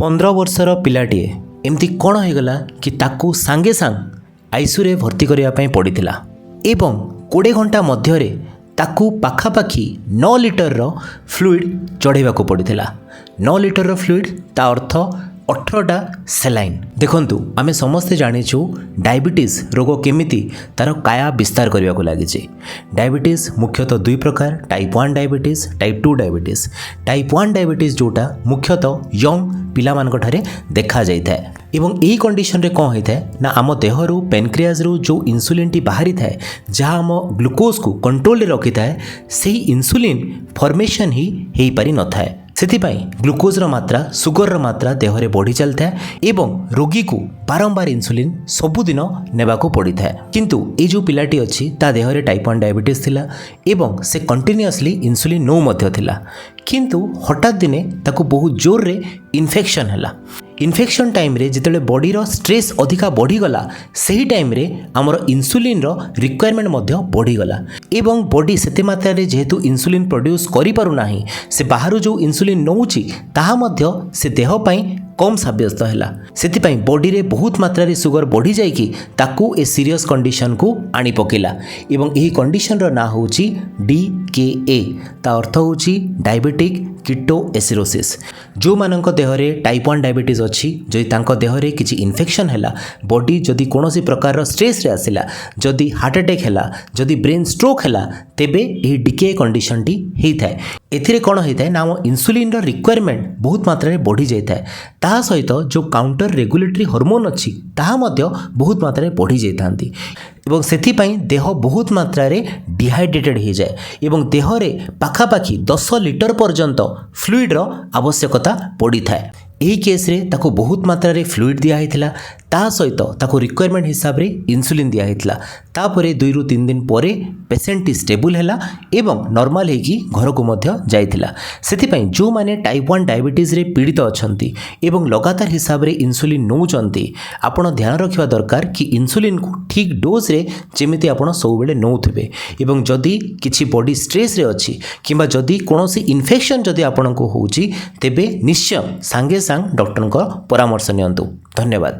15 ବର୍ଷର ପିଲାଟିଏ ଏମିତି କ'ଣ ହୋଇଗଲା କି ତାକୁ ସାଙ୍ଗେ ସାଙ୍ଗ ଆଇସିୟୁରେ ଭର୍ତ୍ତି କରିବା ପାଇଁ ପଡ଼ିଥିଲା ଏବଂ 20 ଘଣ୍ଟା ମଧ୍ୟରେ ତାକୁ ପାଖାପାଖି 9 ଲିଟରର ଫ୍ଲୁଇଡ଼ ଚଢ଼ାଇବାକୁ ପଡ଼ିଥିଲା। 9 ଲିଟରର ଫ୍ଲୁଇଡ଼ ତା ଅର୍ଥ 18ଟା ସେଲାଇନ୍। ଦେଖନ୍ତୁ ଆମେ ସମସ୍ତେ ଜାଣିଛୁ ଡାଇବେଟିସ୍ ରୋଗ କେମିତି ତାର କାୟା ବିସ୍ତାର କରିବାକୁ ଲାଗିଛି। ଡାଇବେଟିସ୍ ମୁଖ୍ୟତଃ ଦୁଇ ପ୍ରକାର, type 1 diabetes, type 2 diabetes. Type 1 diabetes ଯେଉଁଟା ମୁଖ୍ୟତଃ ୟଙ୍ଗ ପିଲାମାନଙ୍କଠାରେ ଦେଖାଯାଇଥାଏ ଏବଂ ଏହି କଣ୍ଡିସନରେ କ'ଣ ହୋଇଥାଏ ନା ଆମ ଦେହରୁ ପେନକ୍ରିଆଜରୁ ଯେଉଁ ଇନ୍ସୁଲିନ୍ଟି ବାହାରିଥାଏ ଯାହା ଆମ ଗ୍ଲୁକୋଜକୁ କଣ୍ଟ୍ରୋଲରେ ରଖିଥାଏ, ସେହି ଇନ୍ସୁଲିନ୍ ଫର୍ମେସନ୍ ହିଁ ହୋଇପାରିନଥାଏ। ସେଥିପାଇଁ ଗ୍ଲୁକୋଜର ମାତ୍ରା, ସୁଗରର ମାତ୍ରା ଦେହରେ ବଢ଼ି ଚାଲିଥାଏ ଏବଂ ରୋଗୀକୁ ବାରମ୍ବାର ଇନ୍ସୁଲିନ୍ ସବୁଦିନ ନେବାକୁ ପଡ଼ିଥାଏ। କିନ୍ତୁ ଏଇ ଯେଉଁ ପିଲାଟି ଅଛି ତା ଦେହରେ ଟାଇପ୍ 1 ଡାଇବେଟିସ୍ ଥିଲା ଏବଂ ସେ କଣ୍ଟିନ୍ୟୁଅସଲି ଇନ୍ସୁଲିନ୍ ନେଉ ମଧ୍ୟ ଥିଲା। କିନ୍ତୁ ହଠାତ୍ ଦିନେ ତାକୁ ବହୁତ ଜୋରରେ ଇନଫେକ୍ସନ୍ ହେଲା। ଇନଫେକ୍ସନ୍ ଟାଇମ୍ରେ ଯେତେବେଳେ ବଡ଼ିର ଷ୍ଟ୍ରେସ୍ ଅଧିକା ବଢ଼ିଗଲା, ସେହି ଟାଇମ୍ରେ ଆମର ଇନ୍ସୁଲିନ୍ର ରିକ୍ୱାରମେଣ୍ଟ ମଧ୍ୟ ବଢ଼ିଗଲା ଏବଂ ବଡ଼ି ସେତେ ମାତ୍ରାରେ ଯେହେତୁ ଇନ୍ସୁଲିନ୍ ପ୍ରଡ୍ୟୁସ୍ କରିପାରୁନାହିଁ, ସେ ବାହାରୁ ଯେଉଁ ଇନ୍ସୁଲିନ୍ ନେଉଛି ତାହା ମଧ୍ୟ ସେ ଦେହ ପାଇଁ କମ୍ ସାବ୍ୟସ୍ତ ହେଲା। ସେଥିପାଇଁ ବଡ଼ିରେ ବହୁତ ମାତ୍ରାରେ ସୁଗର ବଢ଼ି ଯାଇକି ତାକୁ ଏ ସିରିୟସ୍ କଣ୍ଡିସନକୁ ଆଣି ପକାଇଲା ଏବଂ ଏହି କଣ୍ଡିସନର ନାଁ ହେଉଛି DKA। ତା ଅର୍ଥ ହେଉଛି ଡାଇବେଟିକ୍ କିଟୋ ଏସିଡୋସିସ୍। ଯେଉଁମାନଙ୍କ ଦେହରେ ଟାଇପ୍ 1 ଡାଇବେଟିସ୍ ଅଛି, ଯଦି ତାଙ୍କ ଦେହରେ କିଛି ଇନଫେକ୍ସନ୍ ହେଲା, ବଡ଼ି ଯଦି କୌଣସି ପ୍ରକାରର ଷ୍ଟ୍ରେସ୍ରେ ଆସିଲା, ଯଦି ହାର୍ଟ ଆଟାକ୍ ହେଲା, ଯଦି ବ୍ରେନ୍ ଷ୍ଟ୍ରୋକ୍ ହେଲା, ତେବେ ଏହି DKA କଣ୍ଡିସନଟି ହୋଇଥାଏ। ଏଥିରେ କ'ଣ ହୋଇଥାଏ ନା ଆମ ଇନ୍ସୁଲିନ୍ର ରିକ୍ୱାରମେଣ୍ଟ ବହୁତ ମାତ୍ରାରେ ବଢ଼ି ଯାଇଥାଏ। ତାହା ସହିତ ଯେଉଁ କାଉଣ୍ଟର ରେଗୁଲେଟରୀ ହର୍ମୋନ୍ ଅଛି ତାହା ମଧ୍ୟ ବହୁତ ମାତ୍ରାରେ ବଢ଼ି ଯାଇଥାନ୍ତି ଏବଂ ସେଥିପାଇଁ ଦେହ ବହୁତ ମାତ୍ରାରେ ଡିହାଇଡ୍ରେଟେଡ୍ ହୋଇଯାଏ ଏବଂ ଦେହରେ ପାଖାପାଖି 10 ଲିଟର ପର୍ଯ୍ୟନ୍ତ ଫ୍ଲୁଇଡ଼ର ଆବଶ୍ୟକତା ପଡ଼ିଥାଏ। ଏହି କେସ୍ରେ ତାକୁ ବହୁତ ମାତ୍ରାରେ ଫ୍ଲୁଇଡ଼ ଦିଆହେଇଥିଲା, ତା ସହିତ ତାକୁ ରିକ୍ୱାରମେଣ୍ଟ ହିସାବରେ ଇନ୍ସୁଲିନ୍ ଦିଆହେଇଥିଲା। ତାପରେ 2ରୁ 3 ଦିନ ପରେ ପେସେଣ୍ଟଟି ଷ୍ଟେବୁଲ୍ ହେଲା ଏବଂ ନର୍ମାଲ ହେଇକି ଘରକୁ ମଧ୍ୟ ଯାଇଥିଲା। ସେଥିପାଇଁ ଯେଉଁମାନେ ଟାଇପ୍ 1 ଡାଇବେଟିସ୍ରେ ପୀଡ଼ିତ ଅଛନ୍ତି ଏବଂ ଲଗାତାର ହିସାବରେ ଇନ୍ସୁଲିନ୍ ନେଉଛନ୍ତି, ଆପଣ ଧ୍ୟାନ ରଖିବା ଦରକାର କି ଇନ୍ସୁଲିନ୍କୁ ଠିକ୍ ଡୋଜ୍ରେ ଯେମିତି ଆପଣ ସବୁବେଳେ ନେଉଥିବେ ଏବଂ ଯଦି କିଛି ବଡ଼ି ଷ୍ଟ୍ରେସ୍ରେ ଅଛି କିମ୍ବା ଯଦି କୌଣସି ଇନଫେକ୍ସନ୍ ଯଦି ଆପଣଙ୍କୁ ହେଉଛି, ତେବେ ନିଶ୍ଚୟ ସାଙ୍ଗେ ସାଙ୍ଗ ଡକ୍ଟରଙ୍କ ପରାମର୍ଶ ନିଅନ୍ତୁ। ଧନ୍ୟବାଦ।